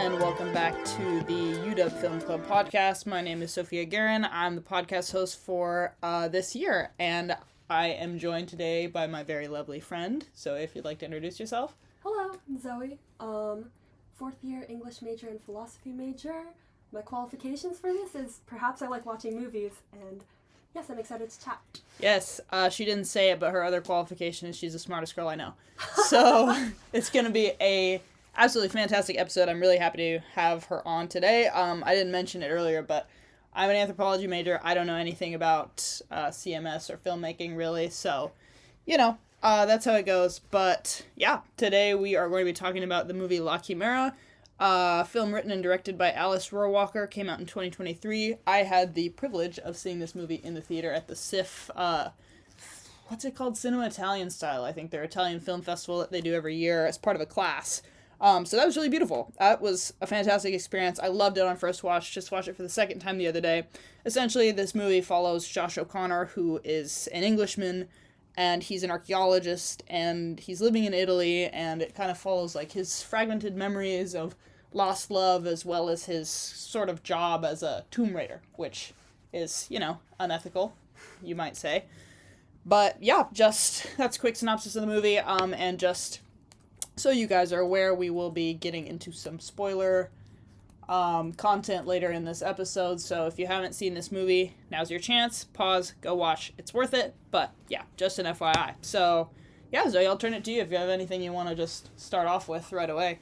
and welcome back to the UW Film Club podcast. My name is Sofia Geherin. I'm the podcast host for this year, and I am joined today by my very lovely friend. So if you'd like to introduce yourself. Hello, I'm Zoe. Fourth year English major and philosophy major. My qualifications for this is perhaps I like watching movies, and yes, I'm excited to chat. Yes, she didn't say it, but her other qualification is she's the smartest girl I know. So it's going to be a absolutely fantastic episode. I'm really happy to have her on today. I didn't mention it earlier, but I'm an anthropology major. I don't know anything about CMS or filmmaking, really. So, that's how it goes. But, yeah, today we are going to be talking about the movie La Chimera, a film written and directed by Alice Rohrwacher, came out in 2023. I had the privilege of seeing this movie in the theater at the SIF, what's it called? Cinema Italian Style. I think their Italian film festival that they do every year as part of a class. So that was really beautiful. That was a fantastic experience. I loved it on first watch. Just watched it for the second time the other day. Essentially, this movie follows Josh O'Connor, who is an Englishman, and he's an archaeologist, and he's living in Italy, and it kind of follows like his fragmented memories of lost love as well as his sort of job as a tomb raider, which is, unethical, you might say. But yeah, that's a quick synopsis of the movie, and just so you guys are aware, we will be getting into some spoiler content later in this episode, so if you haven't seen this movie, now's your chance. Pause, go watch. It's worth it, but yeah, just an FYI. So, yeah, Zoe, I'll turn it to you if you have anything you want to just start off with right away.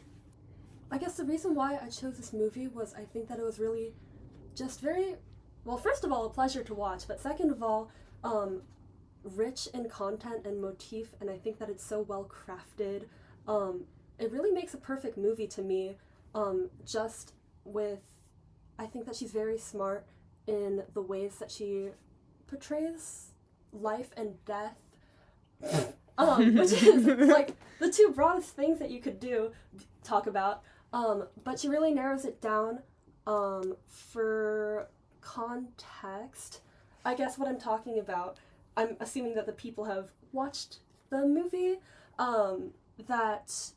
I guess the reason why I chose this movie was I think that it was really just very, well, first of all, a pleasure to watch, but second of all, rich in content and motif, and I think that it's so well crafted. It really makes a perfect movie to me, just with, I think that she's very smart in the ways that she portrays life and death, which is, like, the two broadest things that you could talk about, but she really narrows it down, for context. I guess what I'm talking about, I'm assuming that the people have watched the movie, that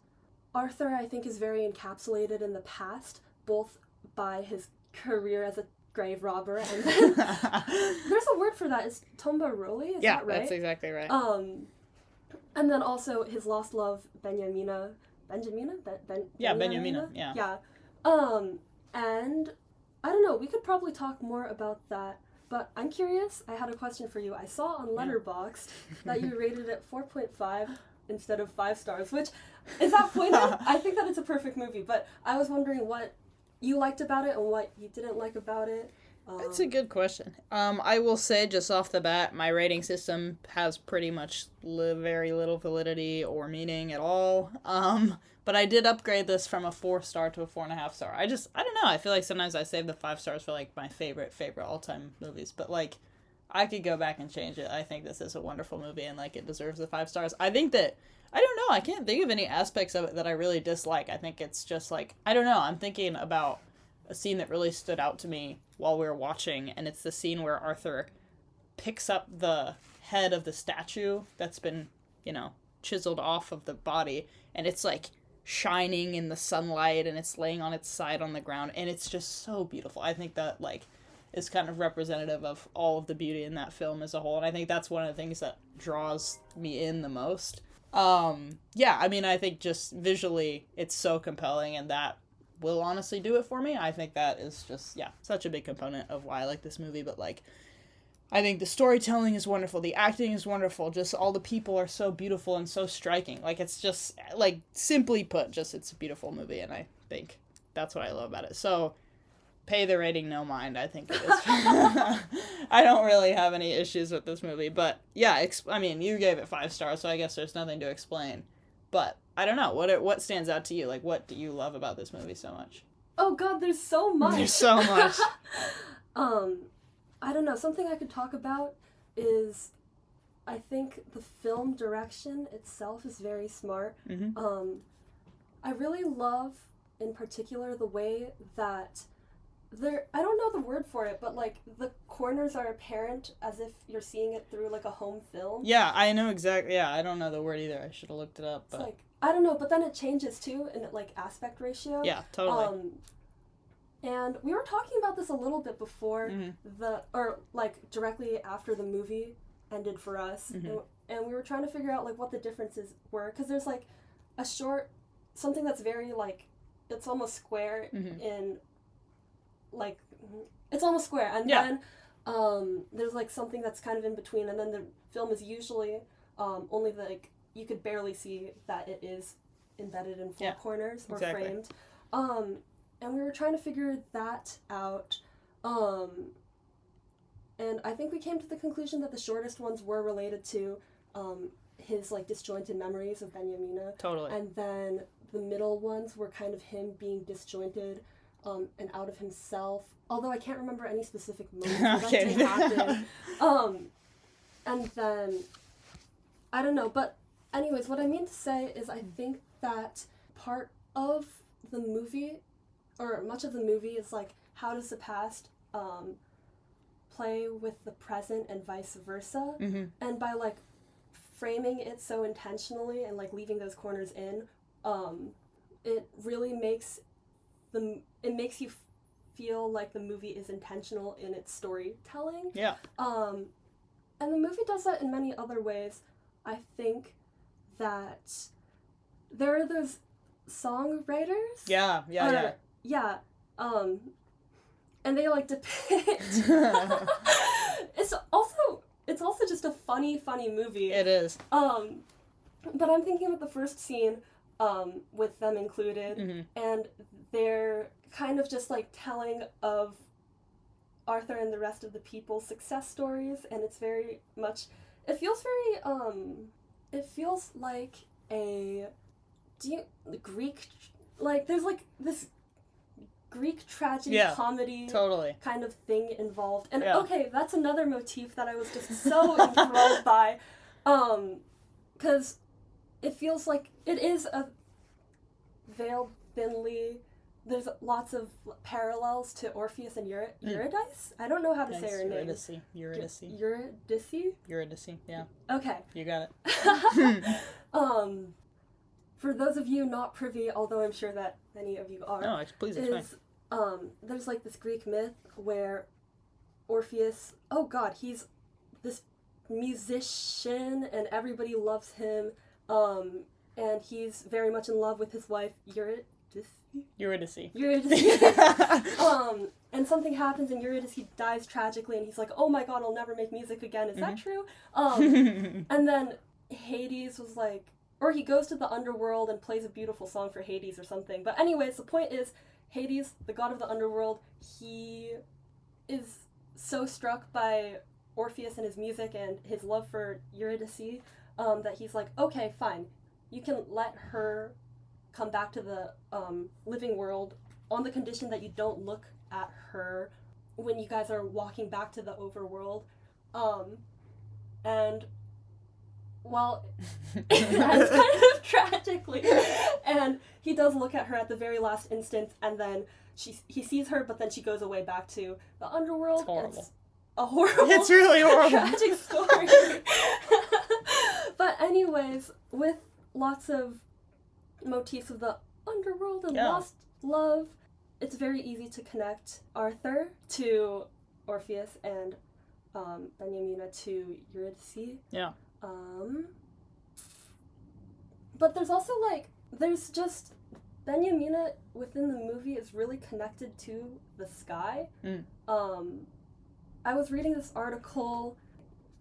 Arthur, I think, is very encapsulated in the past, both by his career as a grave robber, and then there's a word for that, it's tombaroli, is that right? Yeah, that's exactly right. And then also his lost love, Benjamina? Yeah, Benjamina, yeah. Yeah. And, I don't know, we could probably talk more about that, but I'm curious, I had a question for you. I saw on Letterboxd that you rated it 4.5 instead of 5 stars, which, is that pointed? I think that it's a perfect movie, but I was wondering what you liked about it and what you didn't like about it. That's a good question. I will say just off the bat, my rating system has pretty much very little validity or meaning at all. But I did upgrade this from a 4-star to a 4.5 star. I don't know. I feel like sometimes I save the 5 stars for like my favorite all-time movies, but like I could go back and change it. I think this is a wonderful movie and like it deserves the 5 stars. I think that, I don't know, I can't think of any aspects of it that I really dislike. I think it's just like, I don't know, I'm thinking about a scene that really stood out to me while we were watching, and it's the scene where Arthur picks up the head of the statue that's been, chiseled off of the body, and it's like shining in the sunlight, and it's laying on its side on the ground, and it's just so beautiful. I think that like is kind of representative of all of the beauty in that film as a whole, and I think that's one of the things that draws me in the most. I think just visually it's so compelling, and that will honestly do it for me. I think that is just, such a big component of why I like this movie, but like I think the storytelling is wonderful, the acting is wonderful, just all the people are so beautiful and so striking. Like, it's just, like, simply put, just it's a beautiful movie, and I think that's what I love about it. So, pay the rating no mind, I think it is. I don't really have any issues with this movie, but yeah, you gave it 5 stars, so I guess there's nothing to explain. But I don't know, what stands out to you? Like, what do you love about this movie so much? Oh god, there's so much. There's so much. I don't know, something I could talk about is, I think the film direction itself is very smart. Mm-hmm. I really love, in particular, the way that I don't know the word for it, but like the corners are apparent as if you're seeing it through like a home film. Yeah, I know exactly. Yeah, I don't know the word either. I should have looked it up. It's like I don't know, but then it changes too in like aspect ratio. Yeah, totally. And we were talking about this a little bit before directly after the movie ended for us, and we were trying to figure out like what the differences were, because there's like a short, something that's very like, it's almost square in like, it's almost square, and then there's like something that's kind of in between, and then the film is usually only like, you could barely see that it is embedded in four corners or framed. And we were trying to figure that out. And I think we came to the conclusion that the shortest ones were related to his like disjointed memories of Benyamina. Totally. And then the middle ones were kind of him being disjointed and out of himself. Although I can't remember any specific moments that did happen. And then, I don't know, but anyways, what I mean to say is I think that part of the movie, or much of the movie, is like, how does the past play with the present and vice versa? And by like framing it so intentionally and like leaving those corners in, it really makes you feel like the movie is intentional in its storytelling. Yeah. And the movie does that in many other ways. I think that there are those songwriters. Yeah. Yeah, and they like depict. It's also just a funny movie. It is. But I'm thinking of the first scene, with them included, and they're kind of just like telling of Arthur and the rest of the people's success stories, and it's very much. It feels like a Greek, like there's like this Greek tragedy comedy kind of thing involved. And okay, that's another motif that I was just so enthralled by, because it feels like it is a veiled thinly. There's lots of parallels to Orpheus and Eurydice. I don't know how to say her name. Eurydice, yeah. Okay. You got it. For those of you not privy, although I'm sure that many of you are, no, please explain. There's like this Greek myth where Orpheus, he's this musician and everybody loves him, and he's very much in love with his wife Eurydice. And something happens and Eurydice dies tragically, and he's like, oh my god, I'll never make music again. Is that true? And then Hades was like, or he goes to the underworld and plays a beautiful song for Hades or something. But anyways, the point is, Hades, the god of the underworld, he is so struck by Orpheus and his music and his love for Eurydice, that he's like, okay, fine, you can let her come back to the living world on the condition that you don't look at her when you guys are walking back to the overworld. And well, it's kind of tragically, and he does look at her at the very last instant, and then he sees her, but then she goes away back to the underworld. It's horrible. It's a horrible, it's really horrible, tragic story. But anyways, with lots of motifs of the underworld and lost love, it's very easy to connect Arthur to Orpheus and Benyamina to Eurydice. Yeah. But there's also there's just Benyamina within the movie is really connected to the sky. I was reading this article.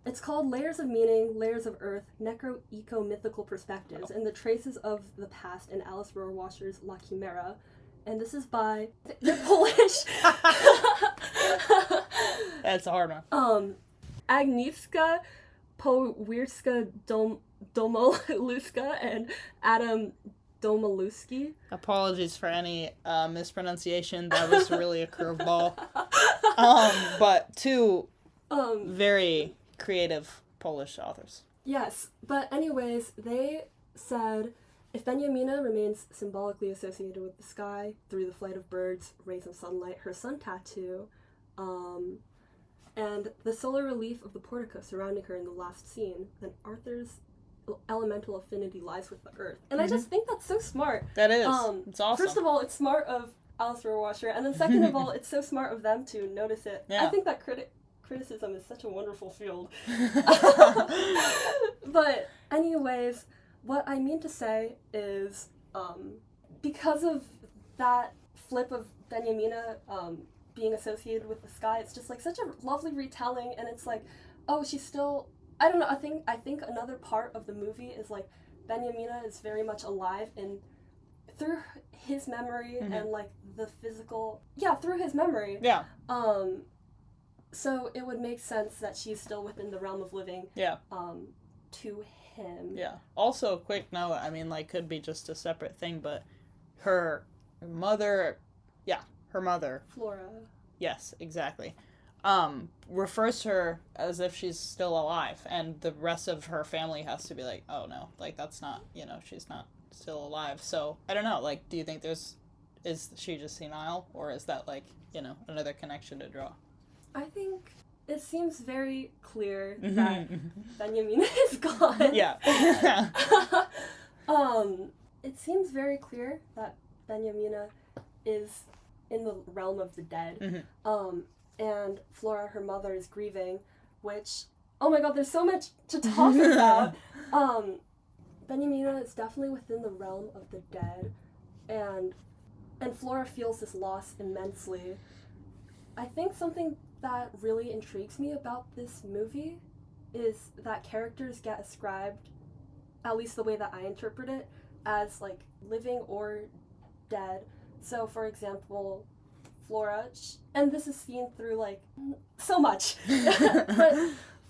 It's called Layers of Meaning, Layers of Earth, Necro-Eco-Mythical Perspectives, and the Traces of the Past in Alice Rohrwacher's La Chimera. And this is by the Polish. That's a hard one. Agnieszka Powierska-Domoluska and Adam Domaluski. Apologies for any mispronunciation. That was really a curveball. But two very creative Polish authors. Yes, but anyways, they said, if Benyamina remains symbolically associated with the sky through the flight of birds, rays of sunlight, her sun tattoo, and the solar relief of the portico surrounding her in the last scene, then Arthur's elemental affinity lies with the earth. And I just think that's so smart. That is. It's awesome. First of all, it's smart of Alice Rohrwacher, and then second of all, it's so smart of them to notice it. Yeah. I think that criticism is such a wonderful field. But anyways, what I mean to say is, because of that flip of Benyamina being associated with the sky, it's just like such a lovely retelling, and it's like, oh, she's still, I don't know, I think another part of the movie is like Benyamina is very much alive and through his memory and like the physical, through his memory. Yeah. So it would make sense that she's still within the realm of living. Yeah. To him. Yeah. Also, a quick note, I mean, like, could be just a separate thing, but her mother, Flora. Yes, exactly. Refers to her as if she's still alive, and the rest of her family has to be like, oh no, like, that's not, she's not still alive. So, I don't know, like, do you think is she just senile, or is that, like, another connection to draw? I think it seems very clear that Benyamina is gone. Yeah. It seems very clear that Benyamina is in the realm of the dead. And Flora, her mother, is grieving, which, oh my god, there's so much to talk about. Benyamina is definitely within the realm of the dead, and Flora feels this loss immensely. I think something that really intrigues me about this movie is that characters get ascribed, at least the way that I interpret it, as like living or dead. So for example, Flora, and this is seen through like so much, but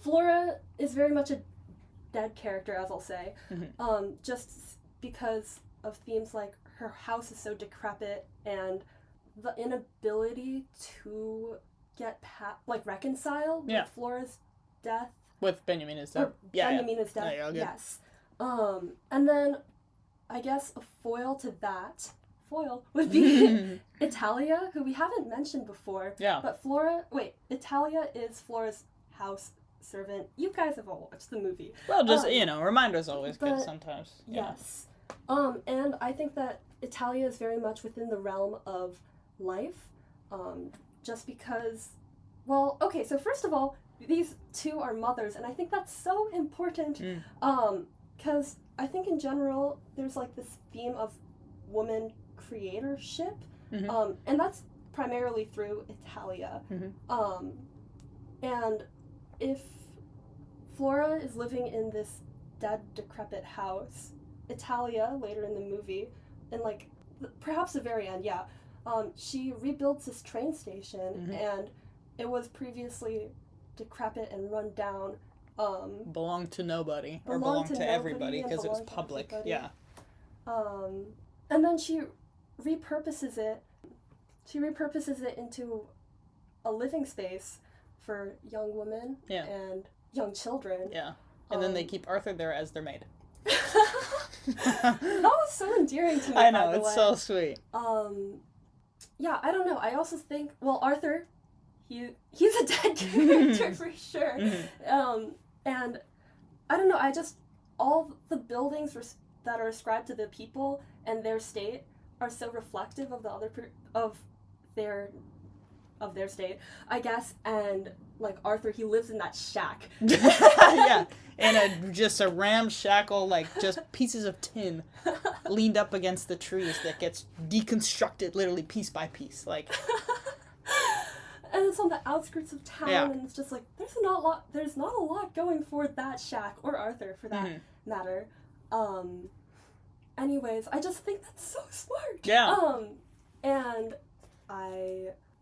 Flora is very much a dead character, as I'll say, just because of themes like her house is so decrepit and the inability to reconcile with Flora's death. With Benjamina's death. Benjamina's death, yes. And then I guess a foil to that would be Italia, who we haven't mentioned before. Yeah. But Italia is Flora's house servant. You guys have all watched the movie. Well, just, reminders always good sometimes. Yes. And I think that Italia is very much within the realm of life, just because, well, okay, so first of all, these two are mothers, and I think that's so important, because I think in general, there's like this theme of woman creatorship, and that's primarily through Italia. And if Flora is living in this dead, decrepit house, Italia, later in the movie, and like, perhaps the very end, she rebuilds this train station, and it was previously decrepit and run down. Belonged to nobody, or belonged to everybody, because it was public. Yeah. And then she repurposes it. She repurposes it into a living space for young women and young children. Yeah. And then they keep Arthur there as their maid. That was so endearing to me. I know, it's so sweet. Yeah, I don't know. I also think, well, Arthur, he's a dead character for sure. And I don't know, all the buildings that are ascribed to the people and their state are so reflective of the other of their state, I guess. And like Arthur, he lives in that shack. Yeah, in just a ramshackle, like, just pieces of tin leaned up against the trees that gets deconstructed literally piece by piece, like. And it's on the outskirts of town, and it's just like there's not a lot going for that shack, or Arthur for that matter. Anyways, I just think that's so smart. Yeah.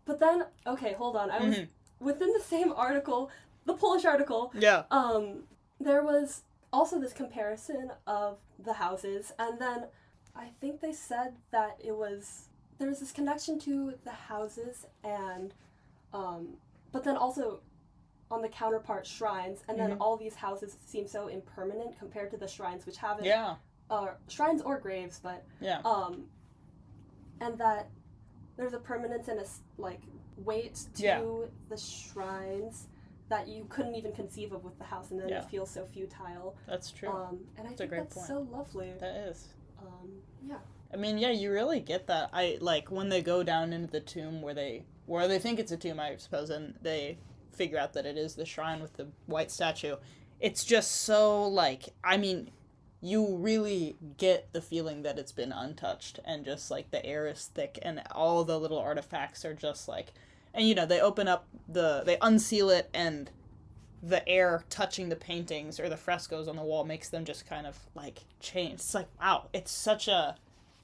But then, okay, hold on. I was within the same article, the Polish article. Yeah. There was also this comparison of the houses, and then I think they said that there was this connection to the houses, and but then also on the counterpart shrines, and then all these houses seem so impermanent compared to the shrines, which haven't shrines or graves, but and that there's a permanence and a like weight to the shrines that you couldn't even conceive of with the house, and then Yeah. it feels so futile. That's true. And I That's a think great that's point. so lovely. That is. Yeah. I mean, yeah, you really get that. I like when they go down into the tomb where they think it's a tomb, I suppose, and they figure out that it is the shrine with the white statue. It's just so like, I mean, you really get the feeling that it's been untouched, and just like the air is thick and all the little artifacts are just like, and you know, they open up they unseal it, and the air touching the paintings or the frescoes on the wall makes them just kind of like change. It's like, wow, it's such a,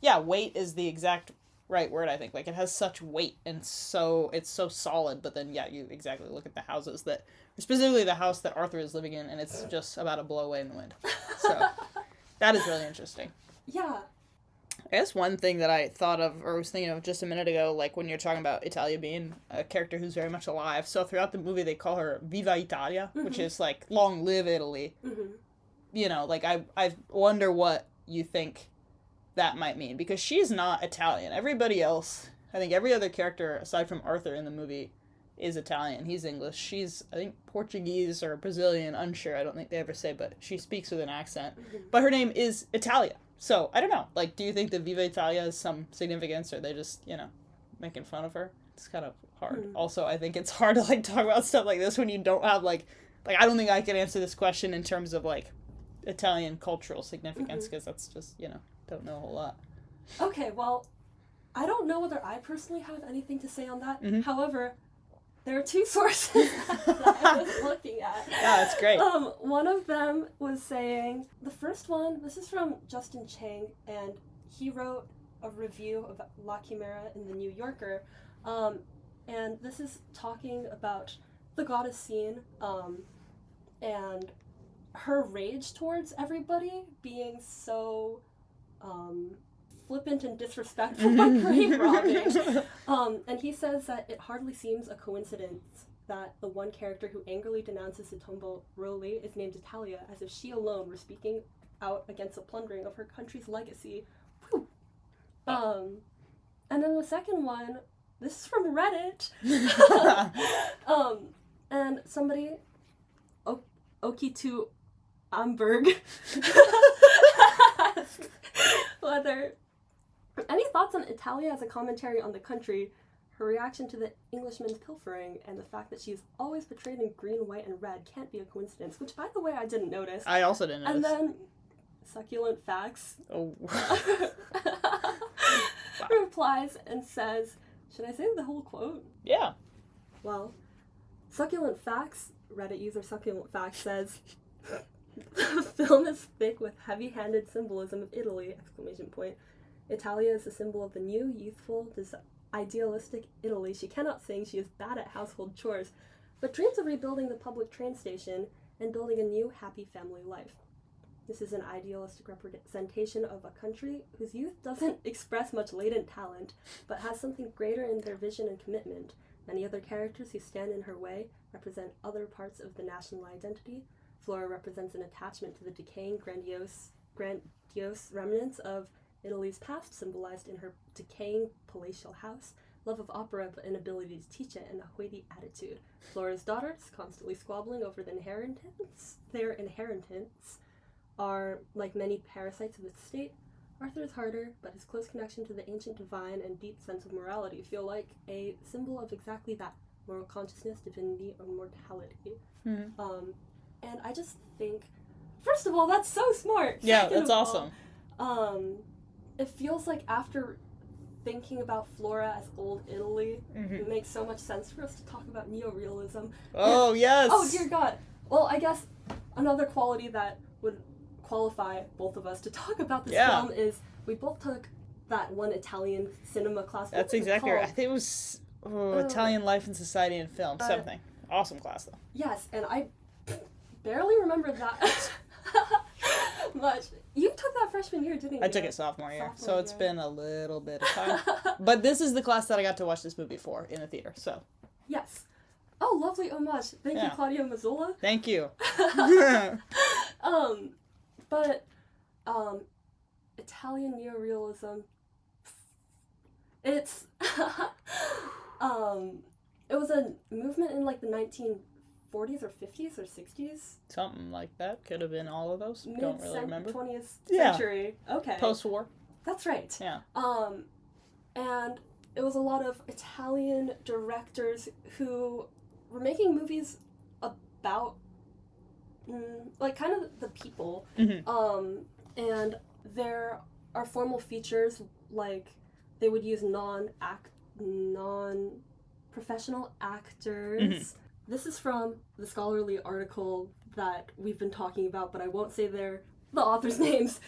yeah, weight is the exact right word, I think. Like, it has such weight, and so it's so solid. But then, yeah, you exactly look at the houses that, specifically the house that Arthur is living in, and it's just about to blow away in the wind. So that is really interesting. Yeah. I guess one thing that I thought of, or was thinking of just a minute ago, like when you're talking about Italia being a character who's very much alive. So throughout the movie, they call her Viva Italia, which is like, long live Italy. You know, like I wonder what you think that might mean, because she's not Italian. Everybody else, I think every other character aside from Arthur in the movie is Italian. He's English. She's, I think, Portuguese or Brazilian, unsure. I don't think they ever say, but she speaks with an accent. But her name is Italia. So, I don't know. Like, do you think that Viva Italia has some significance, or they just, you know, making fun of her? It's kind of hard. Also, I think it's hard to, like, talk about stuff like this when you don't have, like, I don't think I can answer this question in terms of, like, Italian cultural significance, because that's just, you know, don't know a whole lot. Okay, well, I don't know whether I personally have anything to say on that. However, there are two sources that I was looking at. Yeah, that's great. One of them was saying, the first one, this is from Justin Chang, and he wrote a review of La Chimera in the New Yorker, and this is talking about the goddess scene, and her rage towards everybody being so flippant and disrespectful by grave robbing. And he says that it hardly seems a coincidence that the one character who angrily denounces the tombeau Rowley is named Italia, as if she alone were speaking out against the plundering of her country's legacy. And then the second one, this is from Reddit. And somebody, Oki2 Amberg, asked whether any thoughts on Italia as a commentary on the country, her reaction to the Englishman's pilfering, and the fact that she's always portrayed in green, white, and red can't be a coincidence, which, by the way, I didn't notice. I also didn't notice. And then Succulent Facts replies and says, should I say the whole quote? Yeah. Well, Succulent Facts, Reddit user Succulent Facts says, the film is thick with heavy-handed symbolism of Italy, ! Italia is a symbol of the new, youthful, idealistic Italy. She cannot sing, she is bad at household chores, but dreams of rebuilding the public train station and building a new, happy family life. This is an idealistic representation of a country whose youth doesn't express much latent talent, but has something greater in their vision and commitment. Many other characters who stand in her way represent other parts of the national identity. Flora represents an attachment to the decaying, grandiose remnants of Italy's past, symbolized in her decaying palatial house, love of opera but inability to teach it, and a hoity attitude. Flora's daughters, constantly squabbling over their inheritance, are, like many parasites of the state. Arthur's harder, but his close connection to the ancient divine and deep sense of morality feel like a symbol of exactly that, moral consciousness, divinity, or mortality. And I just think, first of all, that's so smart. Yeah, that's awesome. It feels like after thinking about Flora as old Italy, it makes so much sense for us to talk about neorealism. Oh, yes! Oh, dear God. Well, I guess another quality that would qualify both of us to talk about this film is we both took that one Italian cinema class. That's exactly right. I think it was Italian Life and Society and Film, something. Awesome class, though. Yes, and I barely remember that much. You took that freshman year, didn't you? I took it sophomore year, so it's been a little bit of time. But this is the class that I got to watch this movie for in the theater, so. Yes. Oh, lovely homage. Thank you, Claudio Mazzola. Thank you. But Italian neorealism, it's it was a movement in like the 40s or 50s or 60s? Something like that. Could have been all of those. Don't really remember. 20th Yeah. century. Okay. Post-war. That's right. Yeah. And it was a lot of Italian directors who were making movies about, like, kind of the people. Mm-hmm. And there are formal features, like, they would use non-professional actors. Mm-hmm. This is from the scholarly article that we've been talking about, but I won't say the authors' names.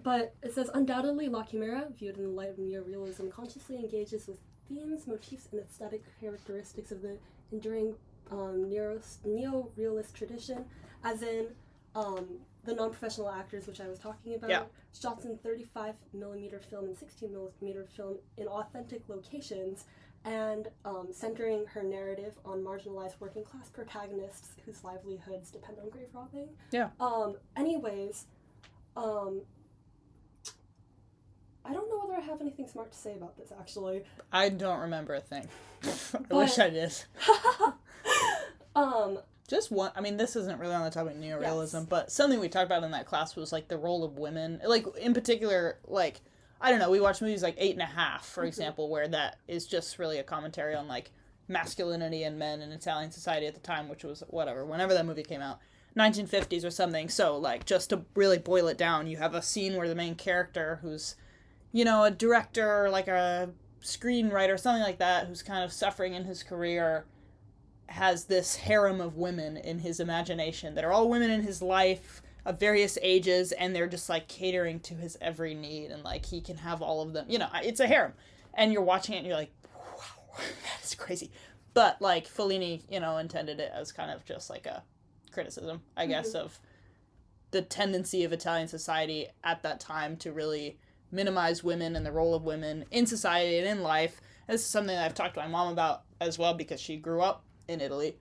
But it says, undoubtedly, La Chimera, viewed in the light of neorealism, consciously engages with themes, motifs, and aesthetic characteristics of the enduring neo-realist tradition, as in the non-professional actors, which I was talking about, yeah. shots in 35mm film and 16mm film in authentic locations, and centering her narrative on marginalized working-class protagonists whose livelihoods depend on grave robbing. Yeah. Anyways, I don't know whether I have anything smart to say about this, actually. I don't remember a thing. I wish I did. Just one, I mean, this isn't really on the topic of neorealism, yes. But something we talked about in that class was, like, the role of women. Like, in particular, like, I don't know, we watched movies like 8½, for example, where that is just really a commentary on, like, masculinity and men in Italian society at the time, which was, whenever that movie came out, 1950s or something. So, like, just to really boil it down, you have a scene where the main character, who's, you know, a director, like a screenwriter, something like that, who's kind of suffering in his career, has this harem of women in his imagination that are all women in his life of various ages, and they're just, like, catering to his every need, and, like, he can have all of them. You know, it's a harem. And you're watching it, and you're like, wow, that is crazy. But, like, Fellini, you know, intended it as kind of just, like, a criticism, I guess, of the tendency of Italian society at that time to really minimize women and the role of women in society and in life. And this is something that I've talked to my mom about as well, because she grew up in Italy.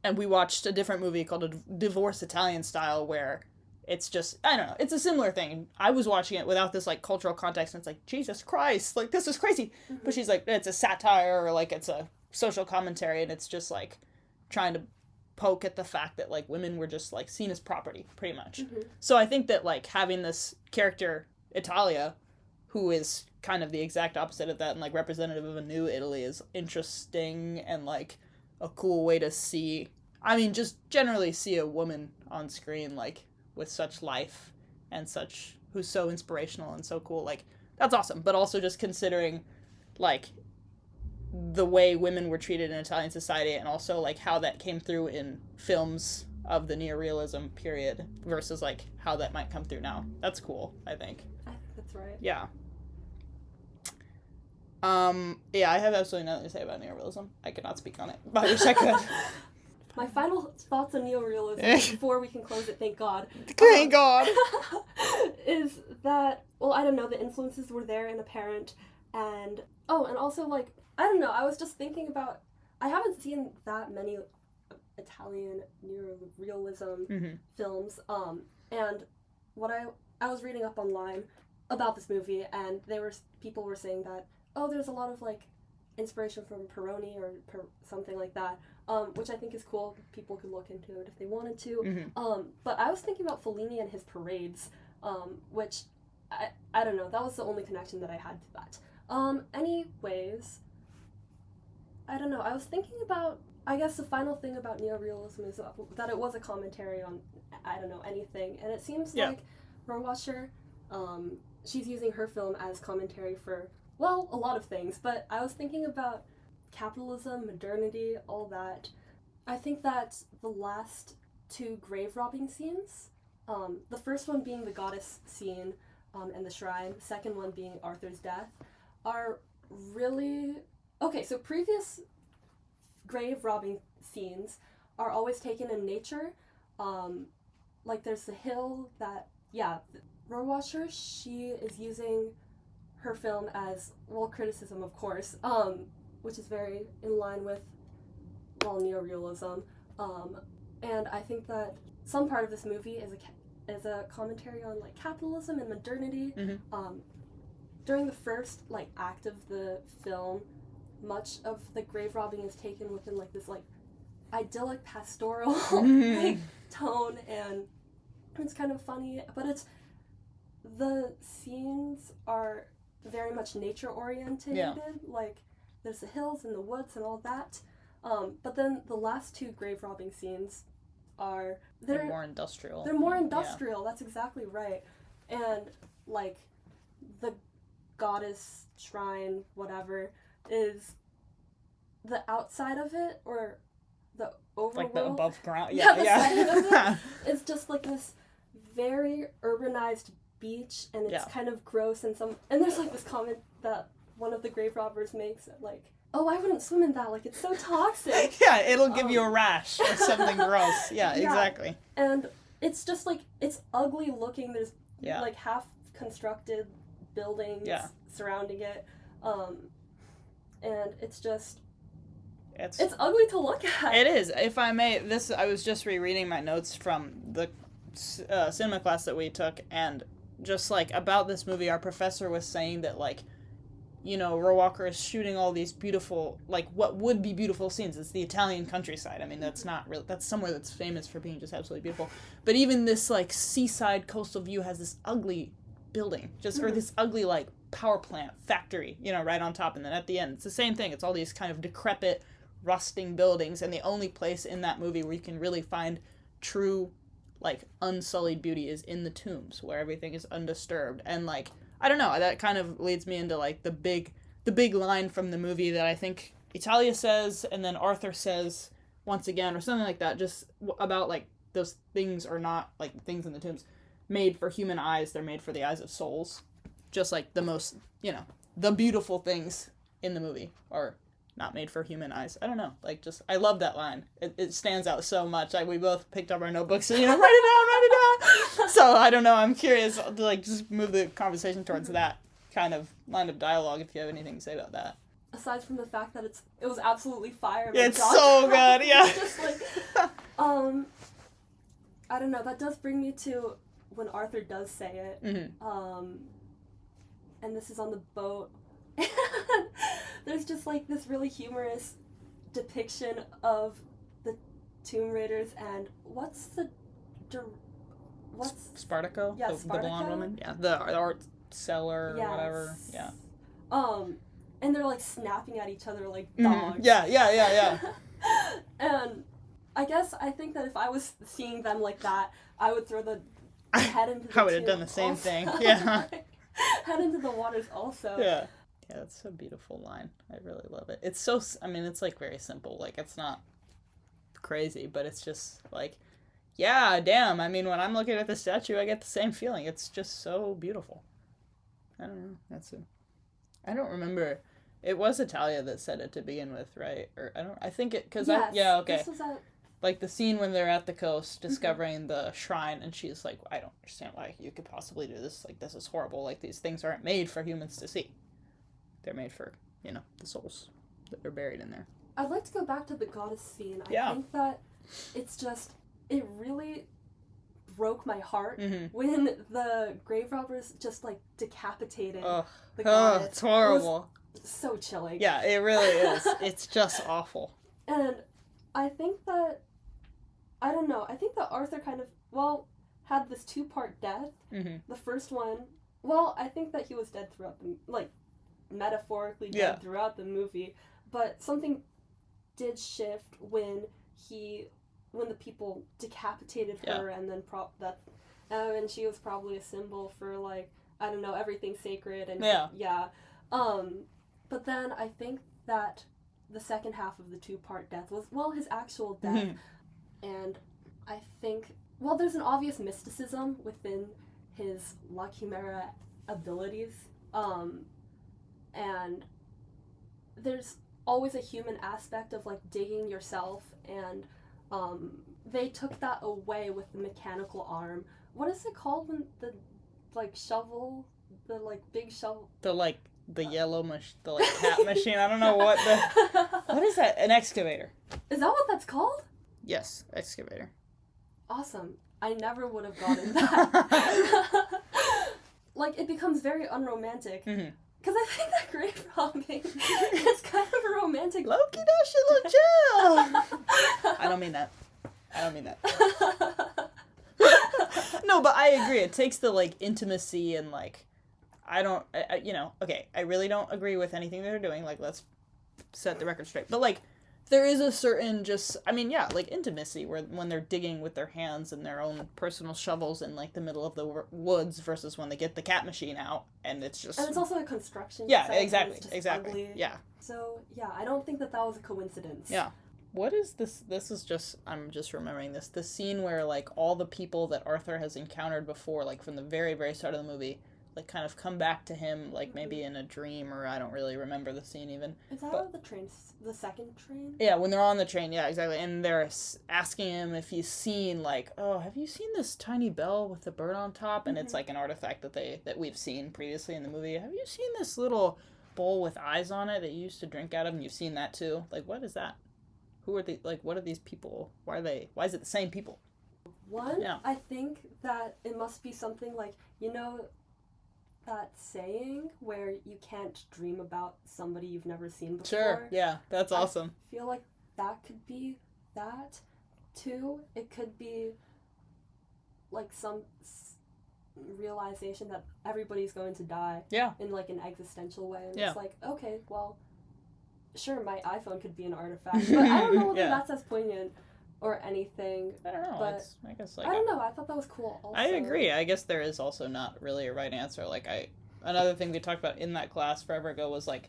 And we watched a different movie called A Divorce Italian Style, where it's just, I don't know, it's a similar thing. I was watching it without this, like, cultural context, and it's like, Jesus Christ, like, this is crazy. But she's like, it's a satire, or, like, it's a social commentary, and it's just, like, trying to poke at the fact that, like, women were just, like, seen as property, pretty much. So I think that, like, having this character, Italia, who is kind of the exact opposite of that, and, like, representative of a new Italy, is interesting, and, like, a cool way to see, I mean, just generally see a woman on screen, like, with such life, and such, who's so inspirational and so cool, like, that's awesome. But also just considering, like, the way women were treated in Italian society, and also, like, how that came through in films of the neorealism period versus, like, how that might come through now. That's cool, I think. I think that's right. Yeah. Yeah, I have absolutely nothing to say about neorealism. I could not speak on it, but I wish I could. My final thoughts on neorealism, before we can close it, thank God. Thank God! Is that, well, I don't know, the influences were there and apparent, and, and also, like, I don't know, I was just thinking about, I haven't seen that many Italian neorealism films, and what I was reading up online about this movie, and people were saying that, there's a lot of, like, inspiration from Peroni or something like that, which I think is cool. People could look into it if they wanted to. But I was thinking about Fellini and his parades, which, I don't know, that was the only connection that I had to that. Anyways, I don't know, I was thinking about, I guess the final thing about neorealism is that it was a commentary on, I don't know, anything, and it seems like Rohrwacher, she's using her film as commentary for, well, a lot of things, but I was thinking about capitalism, modernity, all that. I think that the last two grave robbing scenes, the first one being the goddess scene and the shrine, the second one being Arthur's death, are really... Okay, so previous grave robbing scenes are always taken in nature. Like, there's the hill that... Yeah, Rohrwacher, she is using her film as, well, criticism, of course, which is very in line with, well, neorealism. And I think that some part of this movie is a commentary on, like, capitalism and modernity. During the first, like, act of the film, much of the grave robbing is taken within like this like idyllic pastoral like tone, and it's kind of funny, but the scenes are very much nature oriented. Like there's the hills and the woods and all that, but then the last two grave robbing scenes are they're more industrial. That's exactly right. And like the goddess shrine, whatever, is the outside of it, or the overworld, like the above ground. The side of it is just like this very urbanized beach, and it's kind of gross, and there's like this comment that one of the grave robbers makes, like, oh, I wouldn't swim in that, like it's so toxic. Yeah, it'll give you a rash or something gross. Yeah, exactly. And it's just like, it's ugly looking. There's like half constructed buildings surrounding it, and it's just it's ugly to look at. It is. If I may, I was just rereading my notes from the cinema class that we took, and just like about this movie, our professor was saying that like, you know, Rohrwacher is shooting all these beautiful, like what would be beautiful scenes. It's the Italian countryside. I mean, that's not real. That's somewhere that's famous for being just absolutely beautiful. But even this like seaside coastal view has this ugly building, or this ugly like power plant factory, you know, right on top. And then at the end, it's the same thing. It's all these kind of decrepit, rusting buildings. And the only place in that movie where you can really find true, like, unsullied beauty is in the tombs, where everything is undisturbed. And like, I don't know, that kind of leads me into like the big line from the movie that I think Italia says, and then Arthur says once again, or something like that, just about like those things are not like things in the tombs made for human eyes, they're made for the eyes of souls. Just like the most, you know, the beautiful things in the movie are not made for human eyes. I don't know, like, just, I love that line. It stands out so much. We both picked up our notebooks and, you know, write it down. So, I don't know, I'm curious to, like, just move the conversation towards that kind of line of dialogue, if you have anything to say about that. Aside from the fact that it was absolutely fire. Yeah, it's so good, yeah. Just like, I don't know, that does bring me to when Arthur does say it. Mm-hmm. And this is on the boat. There's just like this really humorous depiction of the Tomb Raiders, and what's Spartaco? Yeah, the Spartaco? blonde woman? Yeah, the art seller or whatever. Yeah. And they're like snapping at each other like dogs. Yeah. And I think that if I was seeing them like that, I would throw the head into the I would have done the same thing. Yeah. Head into the waters also. Yeah. Yeah, it's a beautiful line. I really love it. It's so, I mean, it's like very simple. Like, it's not crazy, but it's just like, yeah, damn. I mean, when I'm looking at the statue, I get the same feeling. It's just so beautiful. I don't know. I don't remember. It was Italia that said it to begin with, right? Or I think it, because okay. This was like the scene when they're at the coast discovering the shrine, and she's like, I don't understand why you could possibly do this. Like, this is horrible. Like, these things aren't made for humans to see. They're made for, you know, the souls that are buried in there. I'd like to go back to the goddess scene. I think that it really broke my heart when the grave robbers just, like, decapitated the goddess. It's horrible. It was so chilling. Yeah, it really is. It's just awful. And I think that, I don't know, I think that Arthur kind of, had this 2-part death. Mm-hmm. The first one, I think that he was dead throughout the, like, metaphorically dead throughout the movie, but something did shift when the people decapitated her, and then and she was probably a symbol for, like, I don't know, everything sacred, and but then I think that the second half of the 2-part death was, his actual death, and I think, there's an obvious mysticism within his La Chimera abilities, and there's always a human aspect of, like, digging yourself, and they took that away with the mechanical arm. What is it called when the, like, shovel, the, like, big shovel? The yellow the, like, cat machine. I don't know what what is that? An excavator. Is that what that's called? Yes, excavator. Awesome. I never would have gotten that. Like, it becomes very unromantic. Mm-hmm. Because I think that grave robbing is kind of a romantic. Loki does shit look chill. I don't mean that. No, but I agree. It takes the, like, intimacy and, like, I really don't agree with anything they're doing. Like, let's set the record straight. But, like, there is a certain like, intimacy where when they're digging with their hands and their own personal shovels in, like, the middle of the woods versus when they get the cat machine out and it's just... And it's also a construction. Yeah, site, exactly. Ugly. Yeah. So, yeah, I don't think that was a coincidence. Yeah. What is this? This is just, I'm just remembering this. The scene where, like, all the people that Arthur has encountered before, like, from the very, very start of the movie, like, kind of come back to him, like, maybe in a dream, or I don't really remember the scene even. Is that the train, the second train? Yeah, when they're on the train, yeah, exactly. And they're asking him if he's seen, like, oh, have you seen this tiny bell with the bird on top? And it's, like, an artifact that we've seen previously in the movie. Have you seen this little bowl with eyes on it that you used to drink out of? And you've seen that, too. Like, what is that? Who are they, like, what are these people? Why is it the same people? I think that it must be something like, that saying where you can't dream about somebody you've never seen before. Sure, yeah, that's awesome. I feel like that could be that, too. It could be, like, some realization that everybody's going to die. Yeah. In, like, an existential way. And yeah. It's like, okay, well... Sure, my iPhone could be an artifact, but I don't know whether that's as poignant or anything. I don't know. But I guess, like, I don't know. I thought that was cool. Also. I agree. I guess there is also not really a right answer. Like, another thing we talked about in that class forever ago was, like,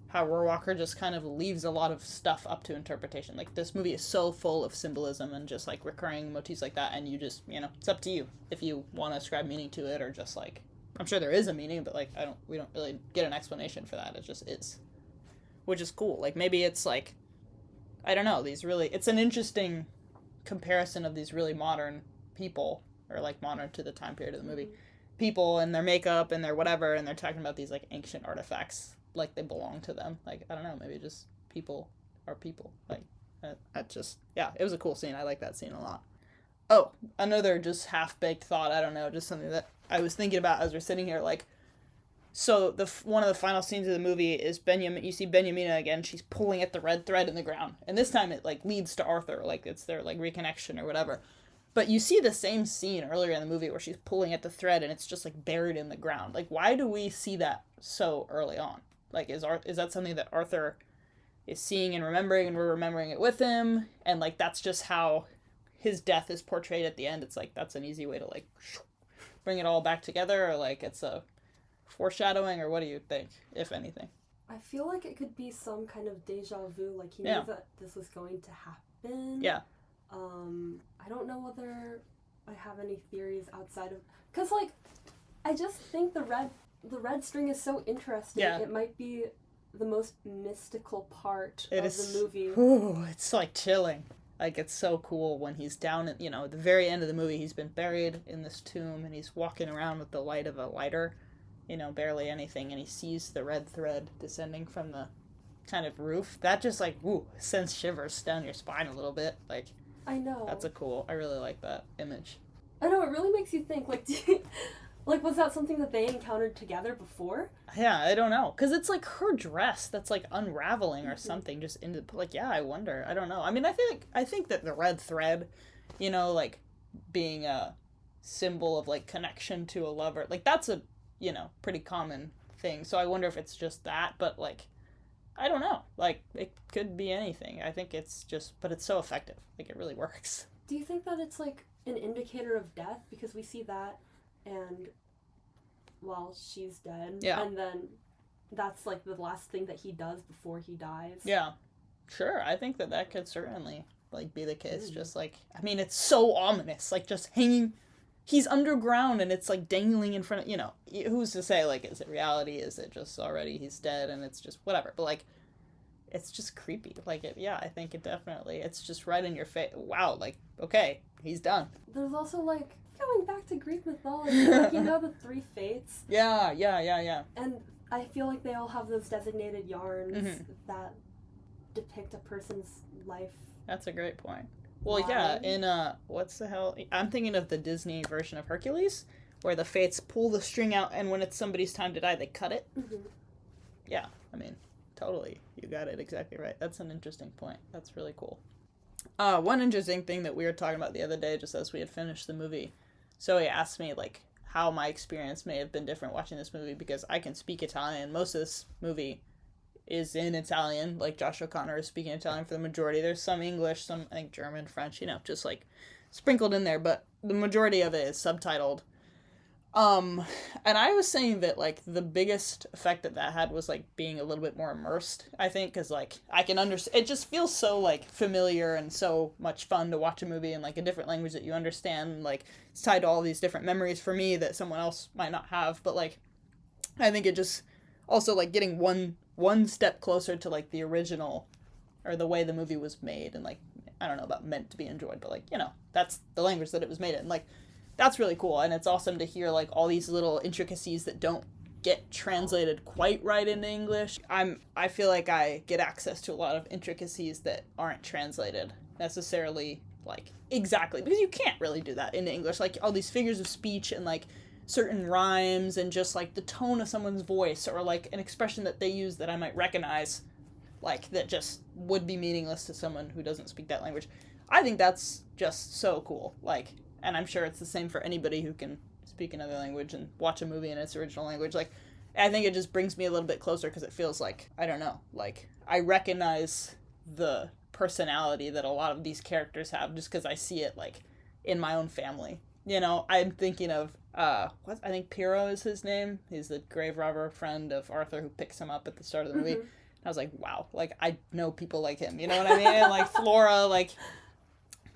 how Rohrwacher just kind of leaves a lot of stuff up to interpretation. Like, this movie is so full of symbolism and just, like, recurring motifs like that, and you just, it's up to you if you want to ascribe meaning to it or just, like, I'm sure there is a meaning, but, like, we don't really get an explanation for that. It just is. Which is cool. Like, maybe it's, like, I don't know, it's an interesting comparison of these really modern people, or, like, modern to the time period of the movie, people and their makeup and their whatever, and they're talking about these, like, ancient artifacts, like they belong to them. Like, I don't know, maybe just people are people. Like, it was a cool scene. I like that scene a lot. Oh, another just half-baked thought, I don't know, just something that I was thinking about as we're sitting here, like, so one of the final scenes of the movie is you see Benjamina again, she's pulling at the red thread in the ground. And this time it, like, leads to Arthur, like, it's their, like, reconnection or whatever. But you see the same scene earlier in the movie where she's pulling at the thread and it's just, like, buried in the ground. Like, why do we see that so early on? Like, is that something that Arthur is seeing and remembering and we're remembering it with him? And, like, that's just how his death is portrayed at the end. It's, like, that's an easy way to, like, bring it all back together, or, like, it's a foreshadowing, or what do you think, if anything? I feel like it could be some kind of deja vu, like he knew that this was going to happen. Yeah. I don't know whether I have any theories outside of, because, like, I just think the red string is so interesting. Yeah. It might be the most mystical part of the movie. Ooh, it's, like, chilling. Like, it's so cool when he's down at, at the very end of the movie, he's been buried in this tomb and he's walking around with the light of a lighter, barely anything, and he sees the red thread descending from the kind of roof. That just, like, sends shivers down your spine a little bit. Like, I know. I really like that image. I know, it really makes you think, like, was that something that they encountered together before? Yeah, I don't know. Because it's, like, her dress that's, like, unraveling or something just into, like, yeah, I wonder. I don't know. I mean, I think that the red thread, like, being a symbol of, like, connection to a lover, like, that's a pretty common thing. So I wonder if it's just that, but, like, I don't know. Like, it could be anything. I think it's just, but it's so effective. Like, it really works. Do you think that it's, like, an indicator of death? Because we see that, and, well, she's dead. Yeah. And then that's, like, the last thing that he does before he dies. Yeah. Sure. I think that could certainly, like, be the case. Just, like, I mean, it's so ominous. Like, just hanging... He's underground and it's, like, dangling in front of, who's to say, like, is it reality? Is it just already he's dead and it's just whatever? But, like, it's just creepy. Like, I think it definitely, it's just right in your face. Wow, like, okay, he's done. There's also, like, going back to Greek mythology, like, the 3 fates. Yeah. And I feel like they all have those designated yarns that depict a person's life. That's a great point. Well, yeah, in, what's the hell? I'm thinking of the Disney version of Hercules, where the fates pull the string out, and when it's somebody's time to die, they cut it. Mm-hmm. Yeah, I mean, totally. You got it exactly right. That's an interesting point. That's really cool. One interesting thing that we were talking about the other day, just as we had finished the movie, Zoe asked me, like, how my experience may have been different watching this movie, because I can speak Italian. Most of this movie is in Italian. Like, Josh O'Connor is speaking Italian for the majority. There's some English, some, I think, German, French, just, like, sprinkled in there, but the majority of it is subtitled. And I was saying that, like, the biggest effect that had was, like, being a little bit more immersed, I think, because, like, I can understand, it just feels so, like, familiar and so much fun to watch a movie in, like, a different language that you understand, like, it's tied to all these different memories for me that someone else might not have, but, like, I think it just, also, like, getting one step closer to, like, the original, or the way the movie was made, and, like, I don't know about meant to be enjoyed, but, like, that's the language that it was made in, like, that's really cool, and it's awesome to hear, like, all these little intricacies that don't get translated quite right into English. I feel like I get access to a lot of intricacies that aren't translated necessarily, like, exactly, because you can't really do that into English, like, all these figures of speech and, like, certain rhymes and just, like, the tone of someone's voice, or, like, an expression that they use that I might recognize, like, that just would be meaningless to someone who doesn't speak that language. I think that's just so cool, like, and I'm sure it's the same for anybody who can speak another language and watch a movie in its original language. Like, I think it just brings me a little bit closer, because it feels like, I don't know, like, I recognize the personality that a lot of these characters have just because I see it, like, in my own family. I'm thinking of, I think Piero is his name. He's the grave robber friend of Arthur who picks him up at the start of the movie. Mm-hmm. I was like, wow, like, I know people like him, you know what I mean? And, like, Flora, like,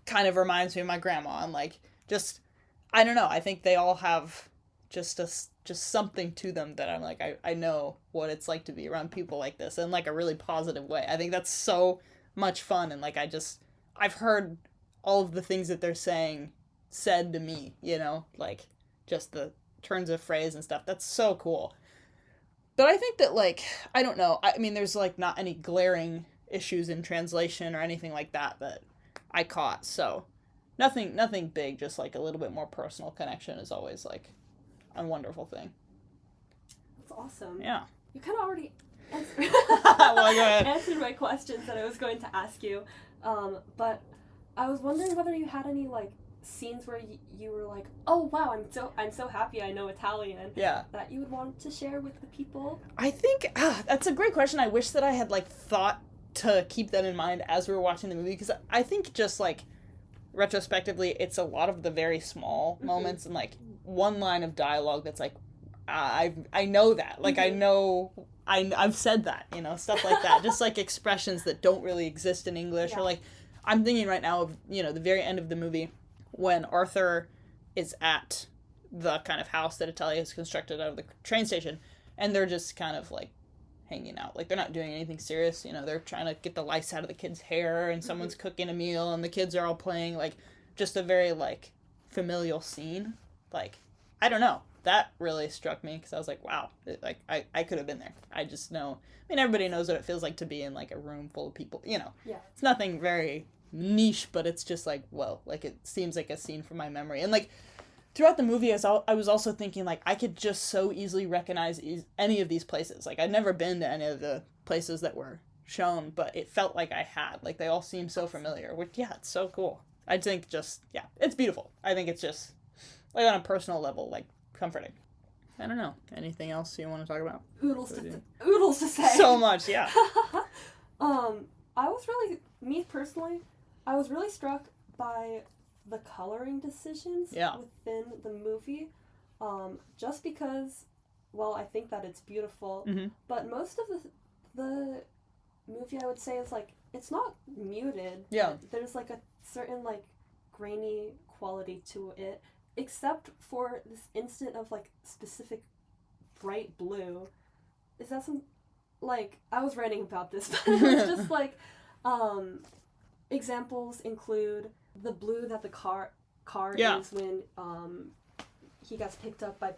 kind of reminds me of my grandma, and, like, just, I don't know, I think they all have just something to them that I'm like, I know what it's like to be around people like this in, like, a really positive way. I think that's so much fun, and, like, I've heard all of the things that they're saying said to me, like, just the turns of phrase and stuff. That's so cool. But I think that, like, I don't know, I mean, there's, like, not any glaring issues in translation or anything like that I caught, so nothing big, just, like, a little bit more personal connection is always, like, a wonderful thing. That's awesome. Yeah. You kind of already answered, well, go ahead. answered my questions that I was going to ask you, but I was wondering whether you had any, like, scenes where you were like, oh wow, I'm so happy I know Italian. Yeah. That you would want to share with the people. I think that's a great question. I wish that I had, like, thought to keep that in mind as we were watching the movie, because I think just, like, retrospectively, it's a lot of the very small moments and, like, one line of dialogue that's like, I know that, like, I know I've said that, stuff like that, just, like, expressions that don't really exist in English. Or, like, I'm thinking right now of, the very end of the movie when Arthur is at the kind of house that Italia has constructed out of the train station, and they're just kind of, like, hanging out. Like, they're not doing anything serious, they're trying to get the lice out of the kid's hair, and someone's cooking a meal, and the kids are all playing, like, just a very, like, familial scene. Like, I don't know. That really struck me, because I was like, wow, I could have been there. I just know. I mean, everybody knows what it feels like to be in, like, a room full of people, Yeah. It's nothing very niche, but it's just, like, whoa, like, it seems like a scene from my memory. And, like, throughout the movie, I was also thinking, like, I could just so easily recognize any of these places. Like, I'd never been to any of the places that were shown, but it felt like I had. Like, they all seem so familiar, which, yeah, it's so cool. I think just, yeah, it's beautiful. I think it's just, like, on a personal level, like, comforting. I don't know. Anything else you want to talk about? Oodles to say. So much, yeah. Me personally, I was really struck by the coloring decisions within the movie, just because, well, I think that it's beautiful, but most of the movie, I would say, is, like, it's not muted. Yeah. There's, like, a certain, like, grainy quality to it, except for this instant of, like, specific bright blue. Is that some, like, I was writing about this, but it was just, like, examples include the blue that the car is when he gets picked up by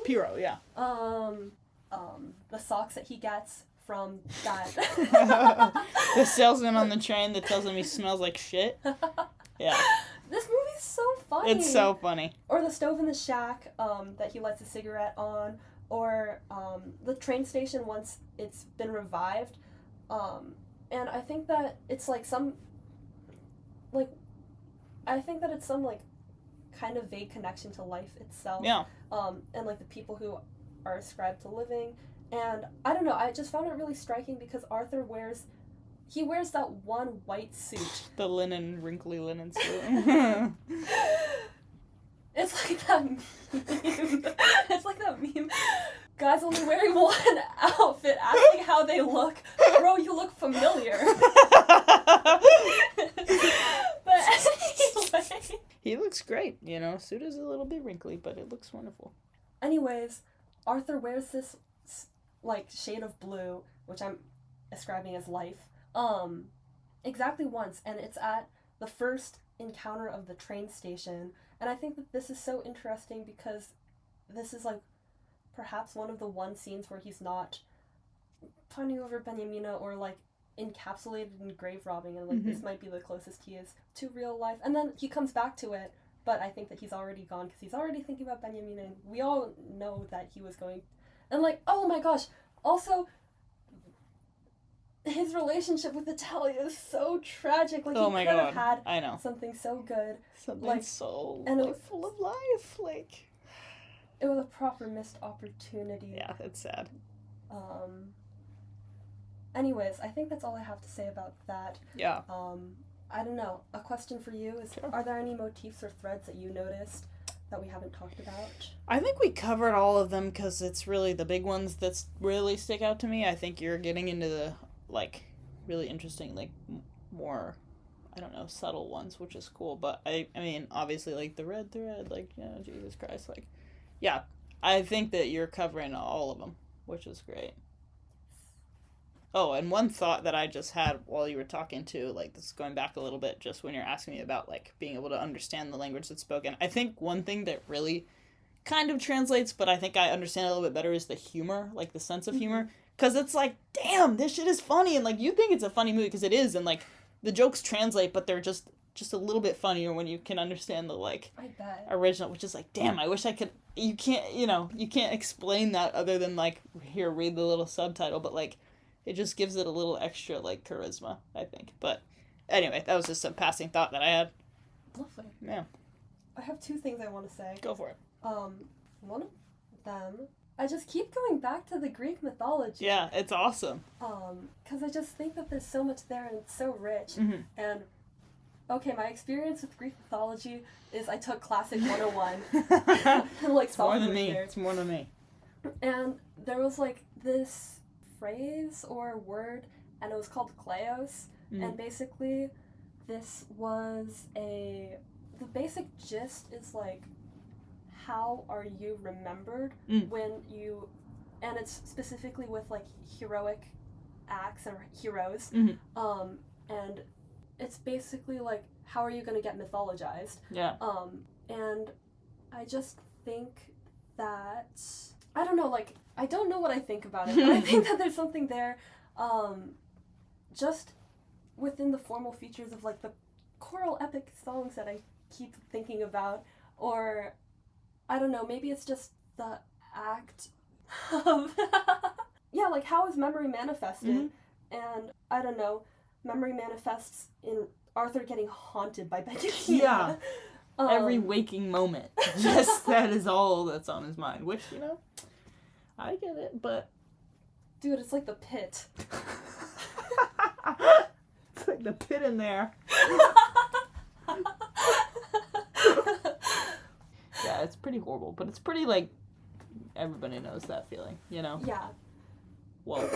Piero, yeah. The socks that he gets from that the salesman on the train that tells him he smells like shit. Yeah. This movie's so funny. It's so funny. Or the stove in the shack that he lights a cigarette on, or the train station once it's been revived. And I think that it's like some, like, I think that it's some, like, kind of vague connection to life itself. Yeah. And, like, the people who are ascribed to living. And I don't know, I just found it really striking because Arthur wears that one white suit. The wrinkly linen suit. It's like that meme. It's like that meme. Guys only wearing one outfit, asking how they look. Bro, you look familiar. But anyway. He looks great, you know. Suit is a little bit wrinkly, but it looks wonderful. Anyways, Arthur wears this, like, shade of blue, which I'm ascribing as life, exactly once, and it's at the first encounter of the train station. And I think that this is so interesting because this is, like, perhaps one of the one scenes where he's not fawning over Benjamina or, like, encapsulated in grave robbing, and, like, this might be the closest he is to real life. And then he comes back to it, but I think that he's already gone because he's already thinking about Benjamina, and we all know that he was going... And, like, oh my gosh, also... his relationship with Italia is so tragic. Like, he could have had something so good. Something like, so and it was, full of life. Like, it was a proper missed opportunity. Yeah, it's sad. Anyways, I think that's all I have to say about that. Yeah. I don't know. A question for you is, Sure. Are there any motifs or threads that you noticed that we haven't talked about? I think we covered all of them because it's really the big ones that really stick out to me. I think you're getting into the, like, really interesting, like, more, I don't know, subtle ones, which is cool. But, I mean, obviously, like, the red thread, like, you know, Jesus Christ, like, yeah. I think that you're covering all of them, which is great. Oh, and one thought that I just had while you were talking too, like, this is going back a little bit, just when you're asking me about, like, being able to understand the language that's spoken. I think one thing that really kind of translates, but I think I understand a little bit better, is the humor, like, the sense of humor. Because it's like, damn, this shit is funny, and, like, you think it's a funny movie, because it is, and, like, the jokes translate, but they're just a little bit funnier when you can understand the, like, original, which is like, damn, I wish I could, you can't explain that other than, like, here, read the little subtitle, but, like, it just gives it a little extra, like, charisma, I think. But anyway, that was just a passing thought that I had. Lovely. Yeah. I have two things I want to say. Go for it. One of them, I just keep going back to the Greek mythology. Yeah, it's awesome. Because I just think that there's so much there and it's so rich. And, okay, my experience with Greek mythology is I took Classic 101. Like, it's more than me. It's more than me. And there was, like, this phrase or word, and it was called kleos, and basically this was the basic gist is, like, how are you remembered when you, and it's specifically with, like, heroic acts or heroes, and it's basically, like, how are you going to get mythologized? Yeah. And I just think that, I don't know, like, I don't know what I think about it, but I think that there's something there, just within the formal features of, like, the choral epic songs that I keep thinking about, or, I don't know, maybe it's just the act of, yeah, like, how is memory manifested? And, I don't know, memory manifests in Arthur getting haunted by Benjamina. Yeah. Every waking moment. Just that is all that's on his mind, which, you know, I get it, but... Dude, it's like the pit. It's like the pit in there. Yeah, it's pretty horrible, but it's pretty, like, everybody knows that feeling, you know? Yeah. Well,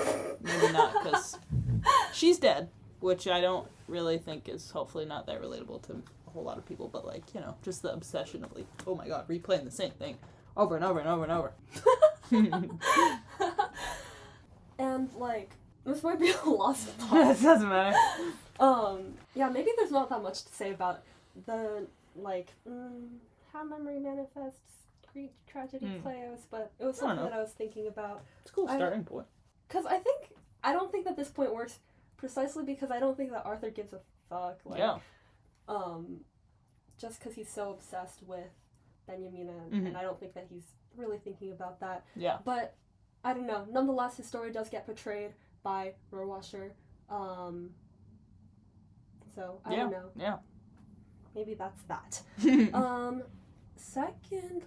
maybe not, because she's dead, which I don't really think is hopefully not that relatable to a whole lot of people, but, like, you know, just the obsession of, like, oh my god, replaying the same thing over and over and over and over. And, like, this might be a lost thought. It doesn't matter. Yeah, maybe there's not that much to say about the, like, how memory manifests Greek tragedy Kleos, but it was something that I was thinking about. It's a cool starting point. Because I don't think that this point works precisely because I don't think that Arthur gives a fuck. Like, yeah. Just because he's so obsessed with Benjamina, and I don't think that he's really thinking about that. Yeah. But I don't know. Nonetheless, his story does get portrayed by Rohrwacher. So I don't know. Yeah. Maybe that's that. Second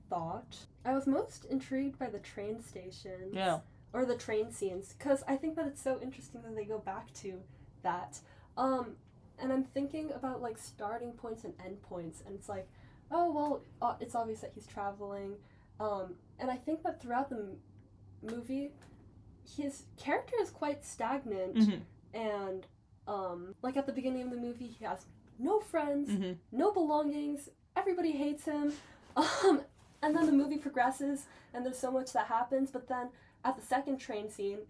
thought, I was most intrigued by the train stations. Yeah. Or the train scenes, because I think that it's so interesting that they go back to that. And I'm thinking about, like, starting points and end points, and it's like, oh, well, it's obvious that he's traveling. And I think that throughout the movie, his character is quite stagnant, and, like, at the beginning of the movie, he has no friends, no belongings, everybody hates him, and then the movie progresses, and there's so much that happens, but then at the second train scene,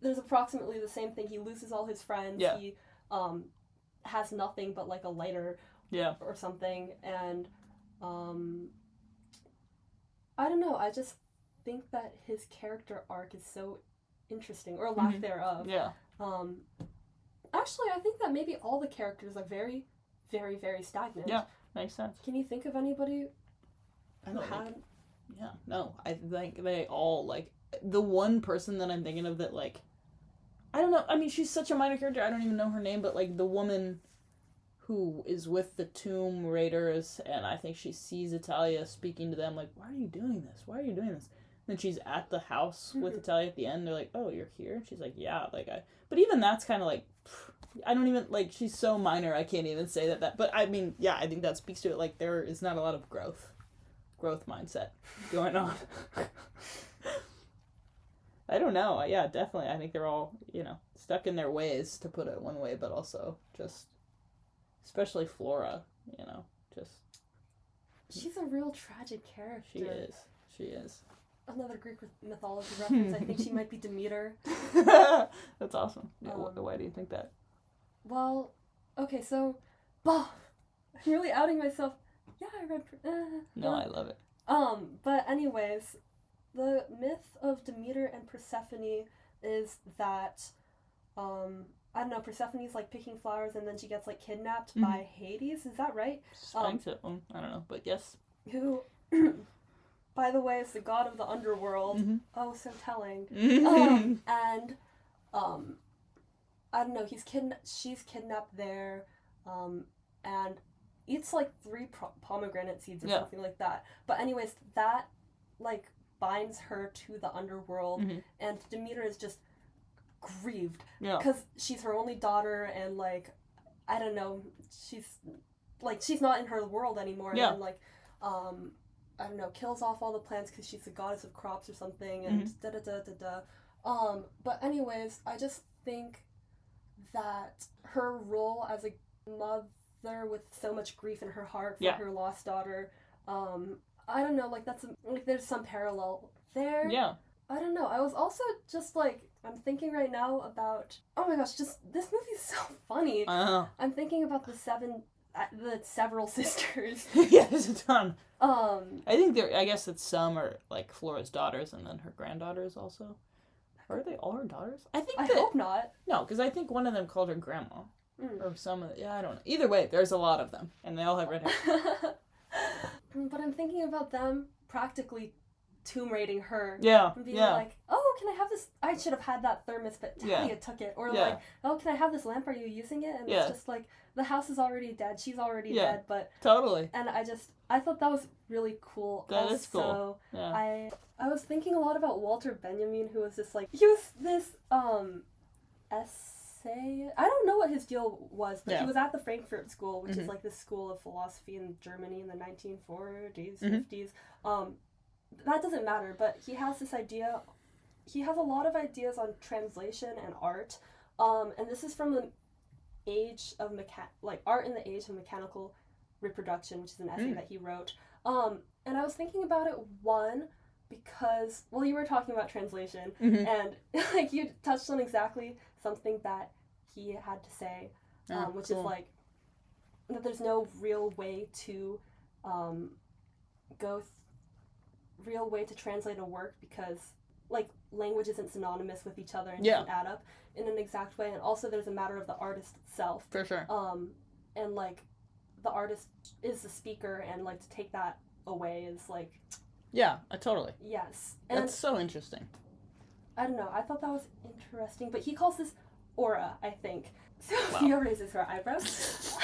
there's approximately the same thing. He loses all his friends, he, has nothing but, like, a lighter or something, and, I don't know, I just think that his character arc is so interesting, or lack thereof. Actually, I think that maybe all the characters are very, very, very stagnant. Yeah, makes sense. Can you think of anybody who had... No, I think they all, like, the one person that I'm thinking of that, like, I don't know, I mean, she's such a minor character, I don't even know her name, but, like, the woman who is with the tomb raiders, and I think she sees Italia speaking to them, like, why are you doing this? Why are you doing this? And she's at the house with Italia at the end, they're like, oh, you're here? And she's like, yeah, like, but even that's kind of, like, I don't even, like, she's so minor, I can't even say that, but, I mean, yeah, I think that speaks to it, like, there is not a lot of growth mindset going on. I don't know. Yeah, definitely. I think they're all, stuck in their ways, to put it one way, but also just, especially Flora, just... She's a real tragic character. She is. Another Greek mythology reference. I think she might be Demeter. That's awesome. Yeah, why do you think that? Well, okay, so... I'm really outing myself. Yeah, I read... No, I love it. But anyways... The myth of Demeter and Persephone is that, I don't know, Persephone's, like, picking flowers and then she gets, like, kidnapped by Hades, is that right? I don't know, but yes. Who, by the way, is the god of the underworld. Oh, so telling. And, I don't know, she's kidnapped there, and eats, like, 3 pomegranate seeds or something like that. But anyways, that, like... binds her to the underworld, and Demeter is just grieved because she's her only daughter, and, like, I don't know, she's not in her world anymore, and then, like, I don't know, kills off all the plants because she's the goddess of crops or something, and but anyways, I just think that her role as a mother with so much grief in her heart for her lost daughter, I don't know, like, there's some parallel there. Yeah. I don't know. I was also just, like, I'm thinking right now about, oh my gosh, just, this movie's so funny. I'm thinking about the several sisters. Yeah, there's a ton. I guess it's some are, like, Flora's daughters and then her granddaughters also. Or are they all her daughters? I hope not. No, because I think one of them called her grandma. Or some of I don't know. Either way, there's a lot of them, and they all have red hair. But I'm thinking about them practically tomb raiding her. Yeah. And being like, oh, can I have this? I should have had that thermos, but Talia took it. Or like, oh, can I have this lamp? Are you using it? And it's just like, the house is already dead. She's already dead. But totally. And I thought that was really cool. That is cool. Yeah. I was thinking a lot about Walter Benjamin, who was this, like, he was this I don't know what his deal was, but he was at the Frankfurt School, which is like this school of philosophy in Germany in the 1940s, 50s. That doesn't matter, but he has this idea. He has a lot of ideas on translation and art, and this is from the age of art in the age of mechanical reproduction, which is an essay that he wrote. And I was thinking about it because, well, you were talking about translation, and like you touched on exactly something that he had to say, which is like that there's no real way to real way to translate a work because like language isn't synonymous with each other and doesn't add up in an exact way, and also there's a matter of the artist itself. For sure. And like the artist is the speaker, and like to take that away is like Yeah, totally. Yes. And That's so interesting. I don't know, I thought that was interesting, but he calls this aura, I think. Sophia raises her eyebrows.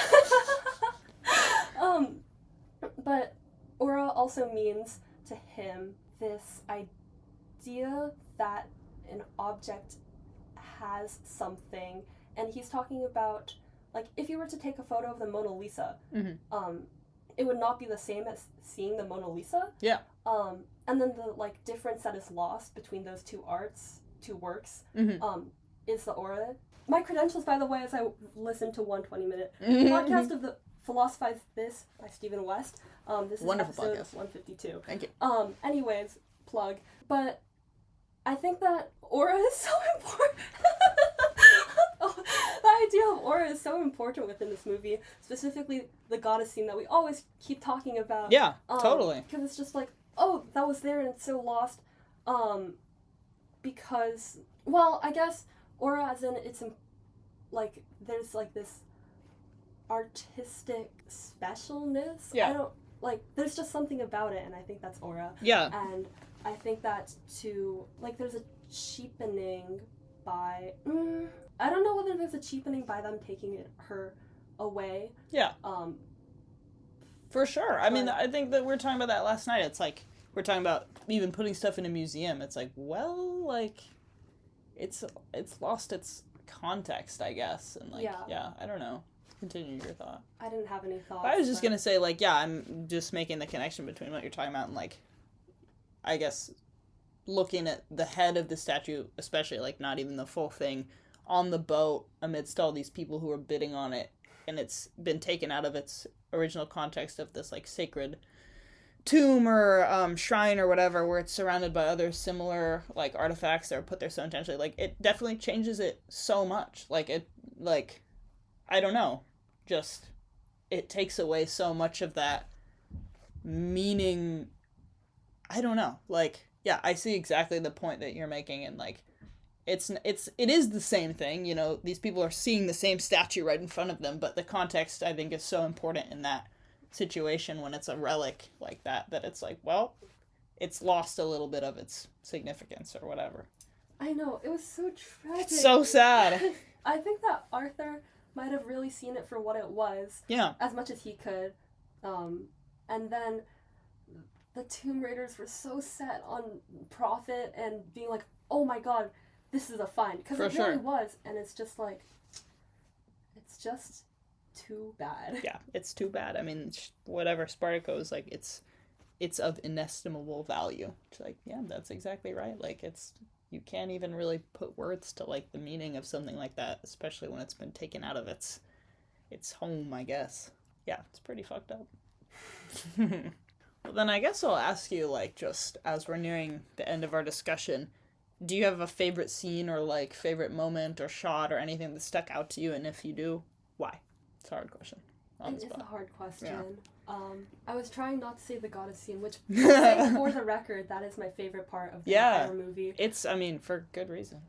But aura also means to him this idea that an object has something, and he's talking about, like, if you were to take a photo of the Mona Lisa, it would not be the same as seeing the Mona Lisa. Yeah. And then the, like, difference that is lost between those two works, is the aura. My credentials, by the way, as I listened to 120-minute podcast of the Philosophize This by Stephen West. This is wonderful episode podcast. 152. Thank you. Anyways, plug. But I think that aura is so important. The idea of aura is so important within this movie, specifically the goddess scene that we always keep talking about. Yeah, totally. Because it's just like, oh, that was there and it's so lost. Because, well, I guess aura as in it's, like, there's, like, this artistic specialness. Yeah. I don't, like, there's just something about it, and I think that's aura. Yeah. And I think that like, there's a cheapening by, I don't know whether there's a cheapening by them taking her away. Yeah. For sure. I mean, I think that we were talking about that last night. It's like, we're talking about even putting stuff in a museum. It's like, well, like, it's lost its context, I guess. And, like, yeah, I don't know. Continue your thought. I didn't have any thoughts. I was just going to say, like, yeah, I'm just making the connection between what you're talking about and, like, I guess looking at the head of the statue, especially, like, not even the full thing, on the boat amidst all these people who are bidding on it, and it's been taken out of its original context of this, like, sacred tomb or shrine or whatever, where it's surrounded by other similar, like, artifacts that are put there so intentionally. Like, it definitely changes it so much. Like, it, like, I don't know, just, it takes away so much of that meaning. I don't know, like, yeah, I see exactly the point that you're making, and, like, it is the same thing, you know, these people are seeing the same statue right in front of them, but the context, I think, is so important in that situation when it's a relic like that it's like, well, it's lost a little bit of its significance or whatever. I know, it was so tragic. So sad. I think that Arthur might have really seen it for what it was. Yeah. As much as he could. And then the Tomb Raiders were so set on profit and being like, oh my god, this is a find. Because it really was. And it's just like, it's just too bad. Yeah, it's too bad. I mean, whatever Spartaco is, like, it's of inestimable value. It's like, yeah, that's exactly right. Like, you can't even really put words to, like, the meaning of something like that, especially when it's been taken out of its home, I guess. Yeah, it's pretty fucked up. Well, then I guess I'll ask you, like, just as we're nearing the end of our discussion, do you have a favorite scene or, like, favorite moment or shot or anything that stuck out to you? And if you do, why? It's a hard question. It's a hard question. Yeah. I was trying not to say the goddess scene, which, for the record, that is my favorite part of the entire movie. It's, I mean, for good reason.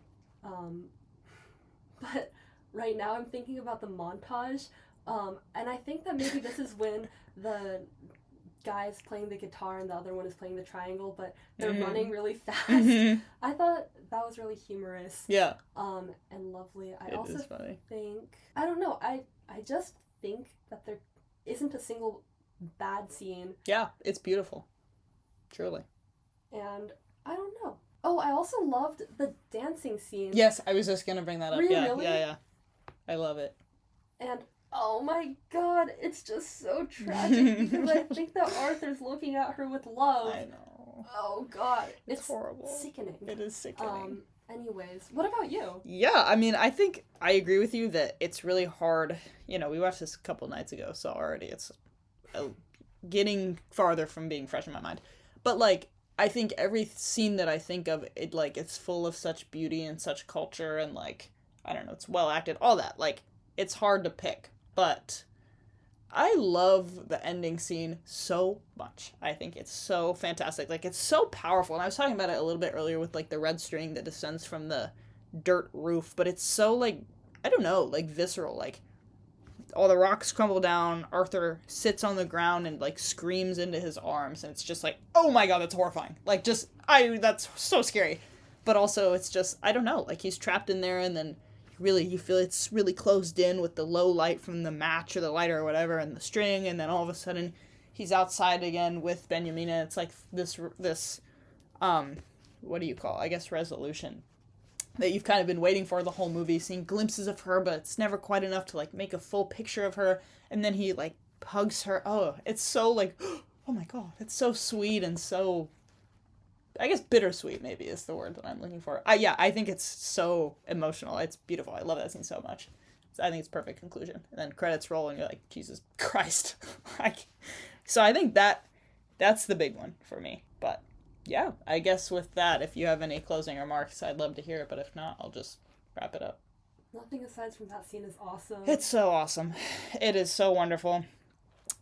But right now I'm thinking about the montage, and I think that maybe this is when the guy's playing the guitar and the other one is playing the triangle, but they're running really fast. I thought that was really humorous. Yeah. And lovely. I it also is funny. think, I don't know, I just think that there isn't a single bad scene. Yeah, it's beautiful. Truly. And I don't know. Oh, I also loved the dancing scene. Yes, I was just gonna bring that up. Really? Yeah. I love it. And oh my god, it's just so tragic because I think that Arthur's looking at her with love. I know. Oh god, it's horrible. Sickening. It is sickening. Anyways, what about you? Yeah, I mean, I think I agree with you that it's really hard. You know, we watched this a couple nights ago, so already it's getting farther from being fresh in my mind. But, like, I think every scene that I think of, it, like, it's full of such beauty and such culture and, like, I don't know, it's well acted, all that. Like, it's hard to pick, but I love the ending scene so much. I think it's so fantastic. Like, it's so powerful. And I was talking about it a little bit earlier with, like, the red string that descends from the dirt roof. But it's so, like, I don't know, like, visceral. Like, all the rocks crumble down. Arthur sits on the ground and like screams into his arms, and it's just like, oh my god, that's horrifying. Like, that's so scary. But also, it's just, I don't know, like he's trapped in there, and then you feel it's really closed in with the low light from the match or the lighter or whatever, and the string, and then all of a sudden he's outside again with Benjamina. It's like this what do you call, I guess, resolution that you've kind of been waiting for the whole movie, seeing glimpses of her, but it's never quite enough to like make a full picture of her. And then he like hugs her. Oh, it's so like, oh my god, it's so sweet and so, I guess bittersweet maybe is the word that I'm looking for. I think it's so emotional. It's beautiful. I love that scene so much. So I think it's perfect conclusion. And then credits roll and you're like, Jesus Christ. So I think that's the big one for me. But yeah, I guess with that, if you have any closing remarks, I'd love to hear it. But if not, I'll just wrap it up. Nothing aside from that scene is awesome. It's so awesome. It is so wonderful.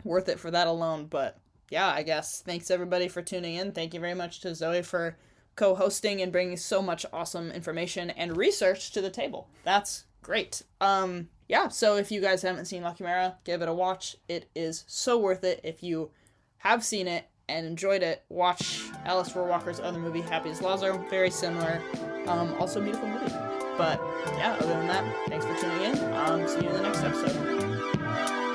Worth it for that alone. But yeah, I guess thanks everybody for tuning in. Thank you very much to Zooey for co-hosting and bringing so much awesome information and research to the table. That's great. Yeah, so if you guys haven't seen La Chimera, give it a watch. It is so worth it. If you have seen it and enjoyed it, watch Alice Rohrwacher's other movie, Happy as Lazo. Very similar. Also a beautiful movie. But yeah, other than that, thanks for tuning in. See you in the next episode.